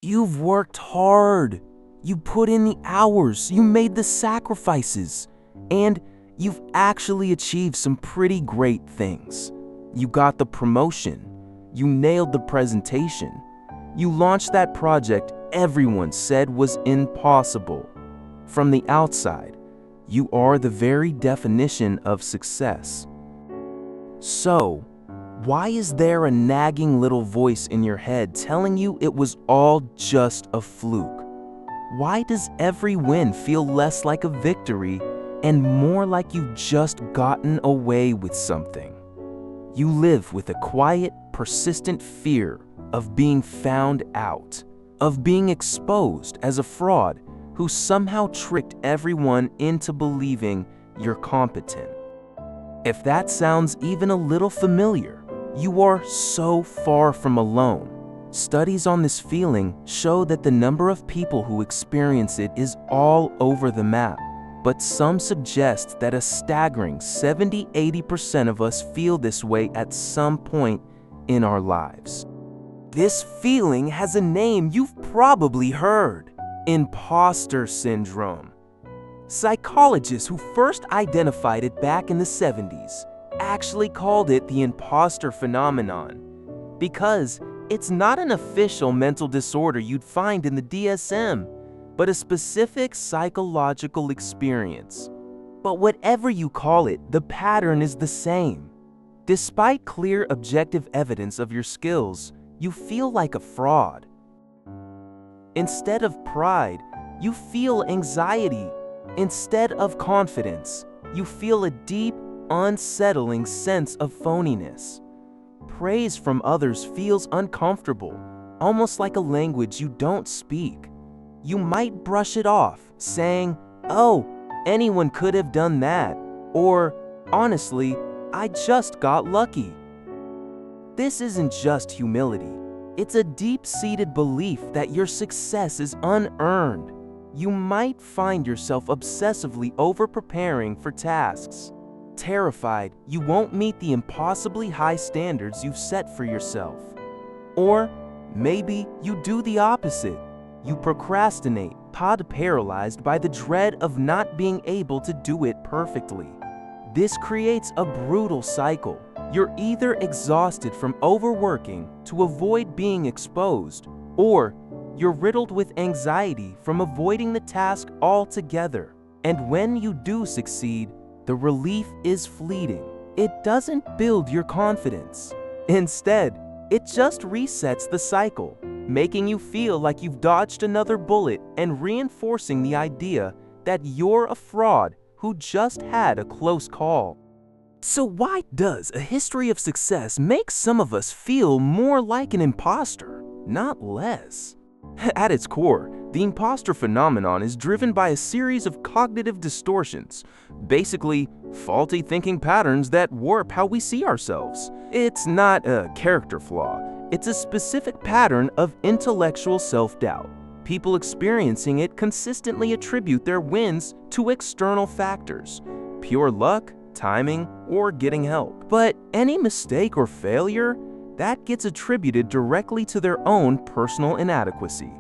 You've worked hard. You put in the hours, you made the sacrifices, and you've actually achieved some pretty great things. You got the promotion. You nailed the presentation. You launched that project everyone said was impossible. From the outside, you are the very definition of success. So, why is there a nagging little voice in your head telling you it was all just a fluke? Why does every win feel less like a victory and more like you've just gotten away with something? You live with a quiet, persistent fear of being found out, of being exposed as a fraud who somehow tricked everyone into believing you're competent. If that sounds even a little familiar, you are so far from alone. Studies on this feeling show that the number of people who experience it is all over the map, but some suggest that a staggering 70–80% of us feel this way at some point in our lives. This feeling has a name you've probably heard: imposter syndrome. Psychologists who first identified it back in the 70s actually called it the imposter phenomenon because it's not an official mental disorder you'd find in the DSM, but a specific psychological experience. But whatever you call it, the pattern is the same. Despite clear objective evidence of your skills, you feel like a fraud. Instead of pride, you feel anxiety. Instead of confidence, you feel a deep, unsettling sense of phoniness. Praise from others feels uncomfortable, almost like a language you don't speak. You might brush it off, saying, "Oh, anyone could have done that," or, "Honestly, I just got lucky." This isn't just humility. It's a deep-seated belief that your success is unearned. You might find yourself obsessively over-preparing for tasks, terrified you won't meet the impossibly high standards you've set for yourself. Or maybe you do the opposite. You procrastinate, paralyzed by the dread of not being able to do it perfectly. This creates a brutal cycle. You're either exhausted from overworking to avoid being exposed, or you're riddled with anxiety from avoiding the task altogether. And when you do succeed, the relief is fleeting. It doesn't build your confidence. Instead, it just resets the cycle, making you feel like you've dodged another bullet and reinforcing the idea that you're a fraud who just had a close call. So why does a history of success make some of us feel more like an imposter, not less? At its core, the imposter phenomenon is driven by a series of cognitive distortions, basically faulty thinking patterns that warp how we see ourselves. It's not a character flaw, it's a specific pattern of intellectual self-doubt. People experiencing it consistently attribute their wins to external factors, pure luck, timing, or getting help. But any mistake or failure, that gets attributed directly to their own personal inadequacy.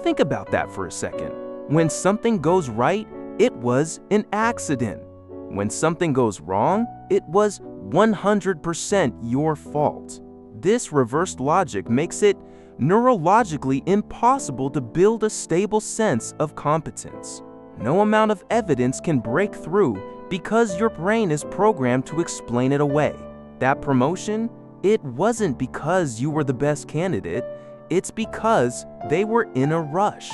Think about that for a second. When something goes right, it was an accident. When something goes wrong, it was 100% your fault. This reversed logic makes it neurologically impossible to build a stable sense of competence. No amount of evidence can break through because your brain is programmed to explain it away. That promotion, it wasn't because you were the best candidate, it's because they were in a rush.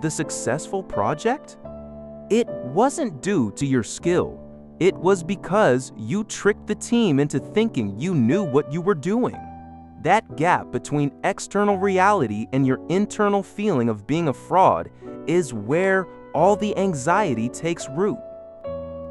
The successful project? It wasn't due to your skill. It was because you tricked the team into thinking you knew what you were doing. That gap between external reality and your internal feeling of being a fraud is where all the anxiety takes root.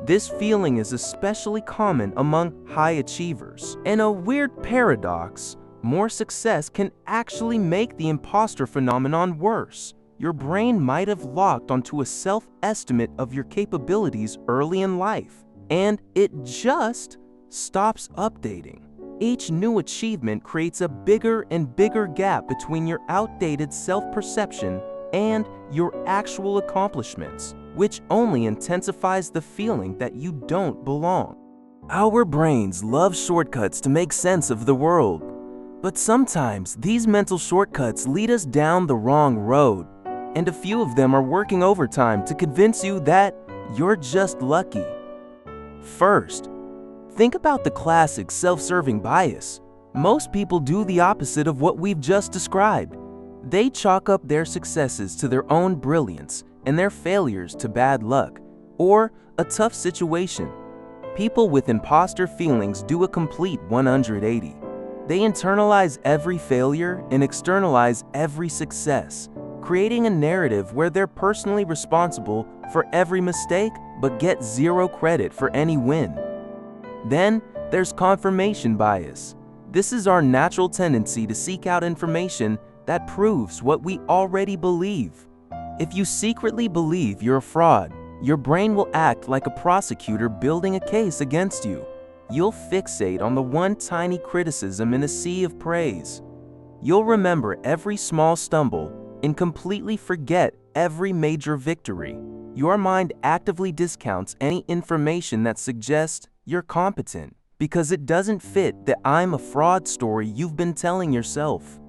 This feeling is especially common among high achievers. And a weird paradox, more success can actually make the imposter phenomenon worse. Your brain might have locked onto a self-estimate of your capabilities early in life, and it just stops updating. Each new achievement creates a bigger and bigger gap between your outdated self-perception and your actual accomplishments, which only intensifies the feeling that you don't belong. Our brains love shortcuts to make sense of the world, but sometimes these mental shortcuts lead us down the wrong road, and a few of them are working overtime to convince you that you're just lucky. First, think about the classic self-serving bias. Most people do the opposite of what we've just described. They chalk up their successes to their own brilliance and their failures to bad luck or a tough situation. People with imposter feelings do a complete 180. They internalize every failure and externalize every success, creating a narrative where they're personally responsible for every mistake but get zero credit for any win. Then there's confirmation bias. This is our natural tendency to seek out information that proves what we already believe. If you secretly believe you're a fraud, your brain will act like a prosecutor building a case against you. You'll fixate on the one tiny criticism in a sea of praise. You'll remember every small stumble and completely forget every major victory. Your mind actively discounts any information that suggests you're competent because it doesn't fit the "I'm a fraud" story you've been telling yourself.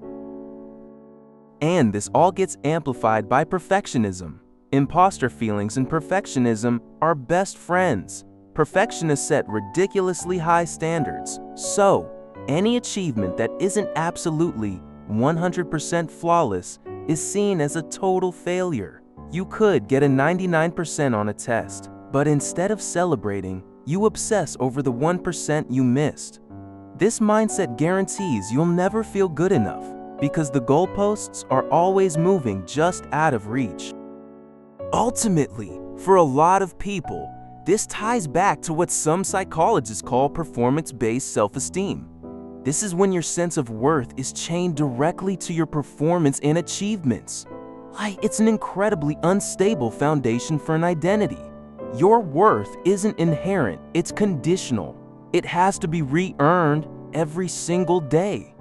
And this all gets amplified by perfectionism. Imposter feelings and perfectionism are best friends. Perfectionists set ridiculously high standards, so any achievement that isn't absolutely 100% flawless is seen as a total failure. You could get a 99% on a test, but instead of celebrating, you obsess over the 1% you missed. This mindset guarantees you'll never feel good enough because the goalposts are always moving just out of reach. Ultimately, for a lot of people, this ties back to what some psychologists call performance-based self-esteem. This is when your sense of worth is chained directly to your performance and achievements. It's an incredibly unstable foundation for an identity. Your worth isn't inherent, it's conditional. It has to be re-earned every single day.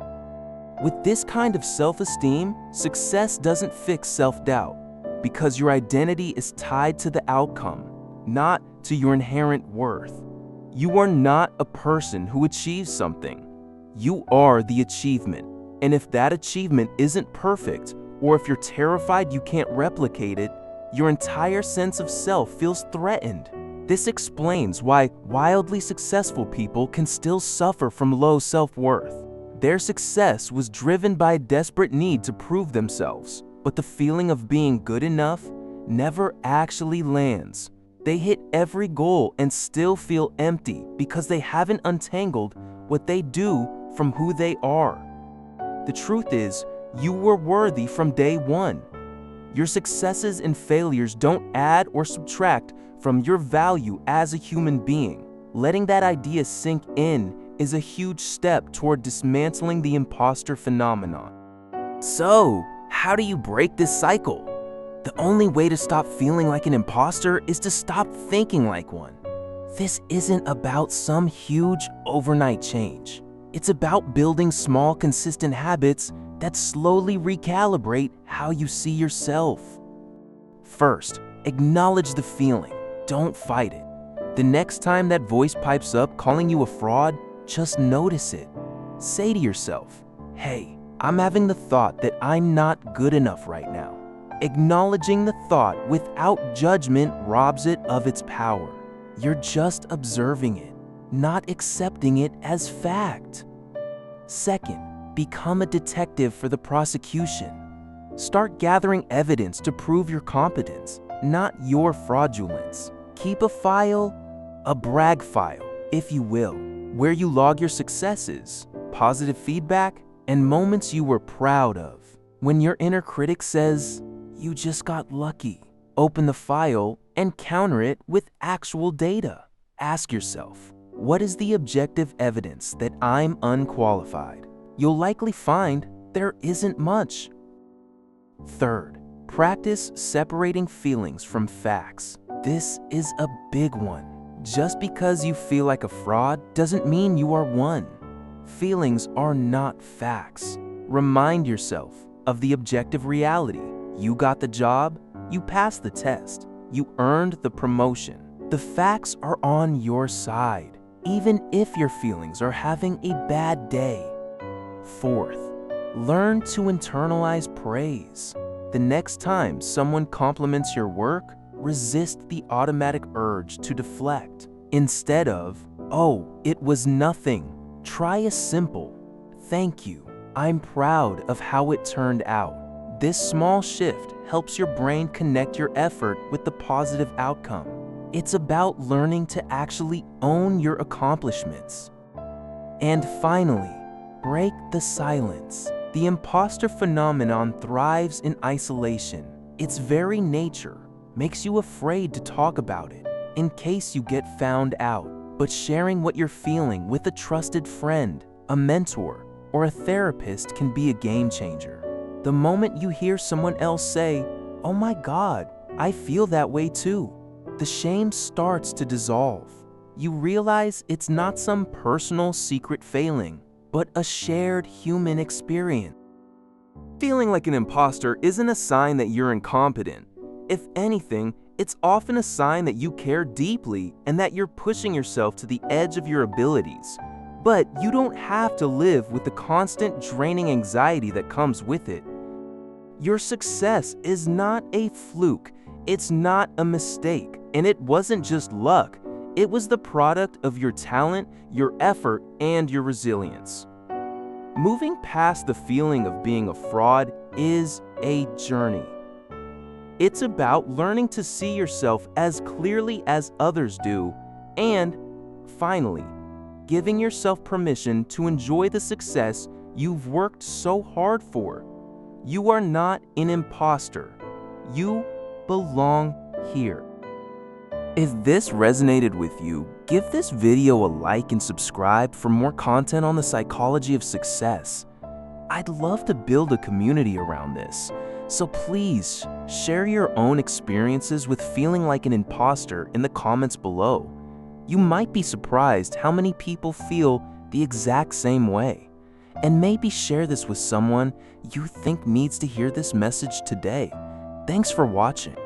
With this kind of self-esteem, success doesn't fix self-doubt because your identity is tied to the outcome, not to your inherent worth. You are not a person who achieves something. You are the achievement. And if that achievement isn't perfect, or if you're terrified you can't replicate it, your entire sense of self feels threatened. This explains why wildly successful people can still suffer from low self-worth. Their success was driven by a desperate need to prove themselves, but the feeling of being good enough never actually lands. They hit every goal and still feel empty because they haven't untangled what they do from who they are. The truth is, you were worthy from day one. Your successes and failures don't add or subtract from your value as a human being. Letting that idea sink in is a huge step toward dismantling the imposter phenomenon. So, how do you break this cycle? The only way to stop feeling like an imposter is to stop thinking like one. This isn't about some huge overnight change. It's about building small, consistent habits that slowly recalibrate how you see yourself. First, acknowledge the feeling. Don't fight it. The next time that voice pipes up calling you a fraud, just notice it. Say to yourself, "Hey, I'm having the thought that I'm not good enough right now." Acknowledging the thought without judgment robs it of its power. You're just observing it, not accepting it as fact. Second, become a detective for the prosecution. Start gathering evidence to prove your competence, not your fraudulence. Keep a file, a brag file, if you will, where you log your successes, positive feedback, and moments you were proud of. When your inner critic says, "You just got lucky," open the file and counter it with actual data. Ask yourself, what is the objective evidence that I'm unqualified? You'll likely find there isn't much. Third, practice separating feelings from facts. This is a big one. Just because you feel like a fraud doesn't mean you are one. Feelings are not facts. Remind yourself of the objective reality. You got the job, you passed the test, you earned the promotion. The facts are on your side, even if your feelings are having a bad day. Fourth, learn to internalize praise. The next time someone compliments your work, resist the automatic urge to deflect. Instead of, "Oh, it was nothing," try a simple, "Thank you. I'm proud of how it turned out." This small shift helps your brain connect your effort with the positive outcome. It's about learning to actually own your accomplishments. And finally, break the silence. The imposter phenomenon thrives in isolation. Its very nature makes you afraid to talk about it in case you get found out. But sharing what you're feeling with a trusted friend, a mentor, or a therapist can be a game changer. The moment you hear someone else say, "Oh my God, I feel that way too," the shame starts to dissolve. You realize it's not some personal secret failing, but a shared human experience. Feeling like an imposter isn't a sign that you're incompetent. If anything, it's often a sign that you care deeply and that you're pushing yourself to the edge of your abilities. But you don't have to live with the constant draining anxiety that comes with it. Your success is not a fluke, it's not a mistake, and it wasn't just luck. It was the product of your talent, your effort, and your resilience. Moving past the feeling of being a fraud is a journey. It's about learning to see yourself as clearly as others do, and, finally, giving yourself permission to enjoy the success you've worked so hard for. You are not an imposter. You belong here. If this resonated with you, give this video a like and subscribe for more content on the psychology of success. I'd love to build a community around this, so please share your own experiences with feeling like an imposter in the comments below. You might be surprised how many people feel the exact same way. And maybe share this with someone you think needs to hear this message today. Thanks for watching.